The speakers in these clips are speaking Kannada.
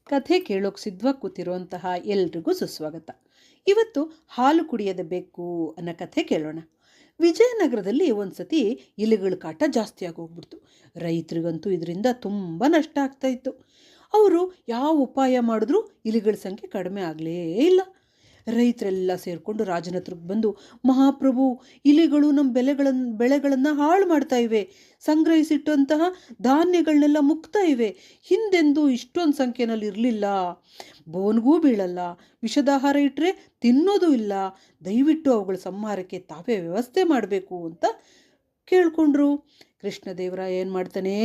ಕಥೆ ಕೇಳೋಕೆ ಸಿದ್ಧವಾಗಿ ಕೂತಿರುವಂತಹ ಎಲ್ರಿಗೂ ಸುಸ್ವಾಗತ. ಇವತ್ತು ಹಾಲು ಕುಡಿಯದ ಬೇಕು ಅನ್ನೋ ಕಥೆ ಕೇಳೋಣ. ವಿಜಯನಗರದಲ್ಲಿ ಒಂದು ಸತಿ ಇಲಿಗಳ ಕಾಟ ಜಾಸ್ತಿ ಆಗೋಗ್ಬಿಡ್ತು. ರೈತರಿಗಂತೂ ಇದರಿಂದ ತುಂಬ ನಷ್ಟ ಆಗ್ತಾ ಇತ್ತು. ಅವರು ಯಾವ ಉಪಾಯ ಮಾಡಿದ್ರೂ ಇಲಿಗಳ ಸಂಖ್ಯೆ ಕಡಿಮೆ ಆಗಲೇ ಇಲ್ಲ. ರೈತರೆಲ್ಲ ಸೇರಿಕೊಂಡು ರಾಜನ ಹತ್ರಕ್ಕೆ ಬಂದು, ಮಹಾಪ್ರಭು, ಇಲಿಗಳು ನಮ್ಮ ಬೆಳೆಗಳನ್ನು ಹಾಳು ಮಾಡ್ತಾ ಇವೆ, ಸಂಗ್ರಹಿಸಿಟ್ಟಂತಹ ಧಾನ್ಯಗಳನ್ನೆಲ್ಲ ಮುಕ್ತಾ ಇವೆ, ಹಿಂದೆಂದೂ ಇಷ್ಟೊಂದು ಸಂಖ್ಯೆನಲ್ಲಿ ಇರಲಿಲ್ಲ, ಬೋನ್ಗೂ ಬೀಳಲ್ಲ, ವಿಷದಾಹಾರ ಇಟ್ಟರೆ ತಿನ್ನೋದು ಇಲ್ಲ, ದಯವಿಟ್ಟು ಅವುಗಳ ಸಂಹಾರಕ್ಕೆ ತಾವೇ ವ್ಯವಸ್ಥೆ ಮಾಡಬೇಕು ಅಂತ ಕೇಳ್ಕೊಂಡ್ರು. ಕೃಷ್ಣದೇವರಾಯ ಏನು ಮಾಡ್ತಾನೆ,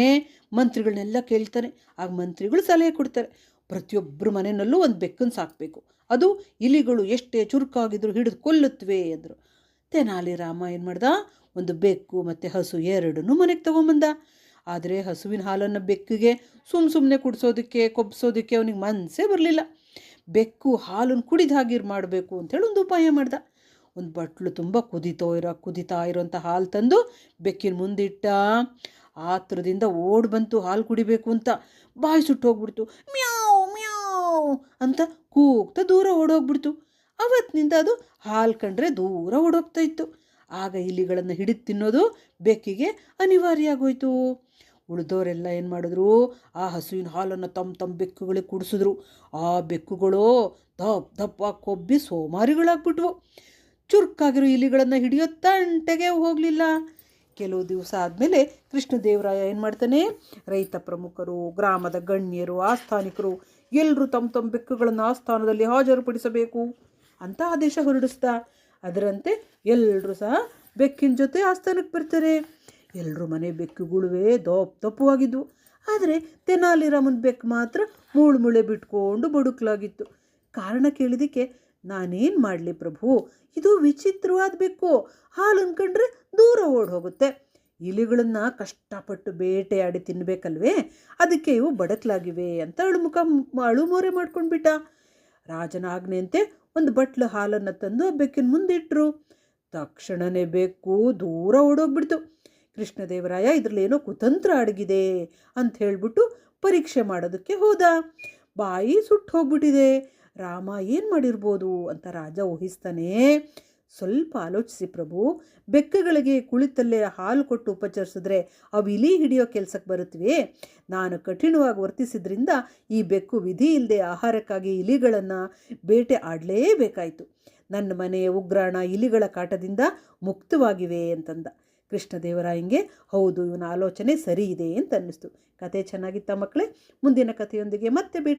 ಮಂತ್ರಿಗಳನ್ನೆಲ್ಲ ಕೇಳ್ತಾನೆ. ಆಗ ಮಂತ್ರಿಗಳು ಸಲಹೆ ಕೊಡ್ತಾರೆ, ಪ್ರತಿಯೊಬ್ಬರ ಮನೆಯಲ್ಲೂ ಒಂದು ಬೆಕ್ಕನ್ನು ಸಾಕಬೇಕು, ಅದು ಇಲಿಗಳು ಎಷ್ಟೇ ಚುರುಕಾಗಿದ್ರು ಹಿಡಿದು ಕೊಲ್ಲುತ್ತವೆ ಅಂದರು. ತೆನಾಲಿ ರಾಮ ಏನು ಮಾಡ್ದ, ಒಂದು ಬೆಕ್ಕು ಮತ್ತು ಹಸು ಎರಡನ್ನೂ ಮನೆಗೆ ತೊಗೊಂಬಂದ. ಆದರೆ ಹಸುವಿನ ಹಾಲನ್ನು ಬೆಕ್ಕಿಗೆ ಸುಮ್ಮನೆ ಕುಡಿಸೋದಕ್ಕೆ ಕೊಬ್ಬಿಸೋದಕ್ಕೆ ಅವನಿಗೆ ಮನಸ್ಸೇ ಬರಲಿಲ್ಲ. ಬೆಕ್ಕು ಹಾಲನ್ನು ಕುಡಿದ ಹಾಗೆ ಮಾಡಬೇಕು ಅಂಥೇಳಿ ಒಂದು ಉಪಾಯ ಮಾಡ್ದ. ಒಂದು ಬಟ್ಲು ತುಂಬ ಕುದಿತಾ ಇರೋಂಥ ಹಾಲು ತಂದು ಬೆಕ್ಕಿನ ಮುಂದಿಟ್ಟ. ಆತ್ರದಿಂದ ಓಡಿ ಬಂತು ಹಾಲು ಕುಡಿಬೇಕು ಅಂತ. ಬಾಯಿ ಸುಟ್ಟು ಹೋಗ್ಬಿಡ್ತು. ಮ್ಯಾವ್ ಮ್ಯಾವ್ ಅಂತ ಕೂಗ್ತಾ ದೂರ ಓಡೋಗ್ಬಿಡ್ತು. ಅವತ್ತಿನಿಂದ ಅದು ಹಾಲು ಕಂಡ್ರೆ ದೂರ ಓಡೋಗ್ತಾ ಇತ್ತು. ಆಗ ಇಲಿಗಳನ್ನು ಹಿಡಿದು ತಿನ್ನೋದು ಬೆಕ್ಕಿಗೆ ಅನಿವಾರ್ಯ ಆಗೋಯ್ತು. ಉಳಿದವರೆಲ್ಲ ಏನು ಮಾಡಿದ್ರು, ಆ ಹಸುವಿನ ಹಾಲನ್ನು ತಮ್ಮ ಬೆಕ್ಕುಗಳಿಗೆ ಕುಡಿಸಿದ್ರು. ಆ ಬೆಕ್ಕುಗಳು ದಪ್ಪ ಕೊಬ್ಬಿ ಸೋಮಾರಿಗಳಾಗ್ಬಿಟ್ವು. ಚುರುಕಾಗಿರೋ ಇಲಿಗಳನ್ನು ಹಿಡಿಯೋ ತಂಟೆಗೆ ಹೋಗಲಿಲ್ಲ. ಕೆಲವು ದಿವಸ ಆದಮೇಲೆ ಕೃಷ್ಣದೇವರಾಯ ಏನು ಮಾಡ್ತಾನೆ, ರೈತ ಪ್ರಮುಖರು, ಗ್ರಾಮದ ಗಣ್ಯರು, ಆಸ್ಥಾನಿಕರು ಎಲ್ಲರೂ ತಮ್ಮ ಬೆಕ್ಕುಗಳನ್ನು ಆಸ್ಥಾನದಲ್ಲಿ ಹಾಜರುಪಡಿಸಬೇಕು ಅಂತ ಆದೇಶ ಹೊರಡಿಸ್ದ. ಅದರಂತೆ ಎಲ್ಲರೂ ಸಹ ಬೆಕ್ಕಿನ ಜೊತೆ ಆಸ್ಥಾನಕ್ಕೆ ಬರ್ತಾರೆ. ಎಲ್ಲರೂ ಮನೆ ಬೆಕ್ಕುಗುಳುವೆ ದಪ್ಪವಾಗಿದ್ವು. ಆದರೆ ತೆನಾಲಿರಾಮನ ಬೆಕ್ಕು ಮಾತ್ರ ಮುಳೆ ಬಿಟ್ಕೊಂಡು ಬಡುಕಲಾಗಿತ್ತು. ಕಾರಣ ಕೇಳಿದಕ್ಕೆ, ನಾನೇನು ಮಾಡಲಿ ಪ್ರಭು, ಇದು ವಿಚಿತ್ರವಾದ ಬೆಕ್ಕು, ಹಾಲು ಅನ್ಕೊಂಡ್ರೆ ದೂರ ಓಡಿ ಹೋಗುತ್ತೆ, ಇಲಿಗಳನ್ನು ಕಷ್ಟಪಟ್ಟು ಬೇಟೆಯಾಡಿ ತಿನ್ನಬೇಕಲ್ವೇ, ಅದಕ್ಕೆ ಇವು ಬಡಕಲಾಗಿವೆ ಅಂತ ಅಳುಮೋರೆ ಮಾಡ್ಕೊಂಡ್ಬಿಟ್ಟ. ರಾಜನ ಆಜ್ಞೆಯಂತೆ ಒಂದು ಬಟ್ಲು ಹಾಲನ್ನು ತಂದು ಆ ಬೆಕ್ಕಿನ ಮುಂದಿಟ್ಟರು. ತಕ್ಷಣವೇ ಬೆಕ್ಕು ದೂರ ಓಡೋಗ್ಬಿಡ್ತು. ಕೃಷ್ಣದೇವರಾಯ ಇದರಲ್ಲಿ ಏನೋ ಕುತಂತ್ರ ಅಡಗಿದೆ ಅಂತ ಹೇಳಿಬಿಟ್ಟು ಪರೀಕ್ಷೆ ಮಾಡೋದಕ್ಕೆ ಹೋದ. ಬಾಯಿ ಸುಟ್ಟು ಹೋಗ್ಬಿಟ್ಟಿದೆ. ರಾಮ ಏನು ಮಾಡಿರ್ಬೋದು ಅಂತ ರಾಜ ಊಹಿಸ್ತಾನೆ. ಸ್ವಲ್ಪ ಆಲೋಚಿಸಿ ಪ್ರಭು, ಬೆಕ್ಕುಗಳಿಗೆ ಕುಳಿತಲ್ಲೇ ಹಾಲು ಕೊಟ್ಟು ಉಪಚರಿಸಿದ್ರೆ ಅವು ಇಲಿ ಹಿಡಿಯೋ ಕೆಲಸಕ್ಕೆ ಬರುತ್ತವೆ. ನಾನು ಕಠಿಣವಾಗಿ ವರ್ತಿಸಿದ್ರಿಂದ ಈ ಬೆಕ್ಕು ವಿಧಿ ಇಲ್ಲದೆ ಆಹಾರಕ್ಕಾಗಿ ಇಲಿಗಳನ್ನು ಬೇಟೆ ಆಡಲೇಬೇಕಾಯಿತು. ನನ್ನ ಮನೆಯ ಉಗ್ರಾಣ ಇಲಿಗಳ ಕಾಟದಿಂದ ಮುಕ್ತವಾಗಿವೆ ಅಂತಂದ. ಕೃಷ್ಣದೇವರಾಯಂಗೆ ಹೌದು, ಇವನ ಆಲೋಚನೆ ಸರಿ ಇದೆ ಅಂತ ಅನ್ನಿಸ್ತು. ಕತೆ ಚೆನ್ನಾಗಿತ್ತ ಮಕ್ಕಳೇ? ಮುಂದಿನ ಕಥೆಯೊಂದಿಗೆ ಮತ್ತೆ ಭೇಟಿ.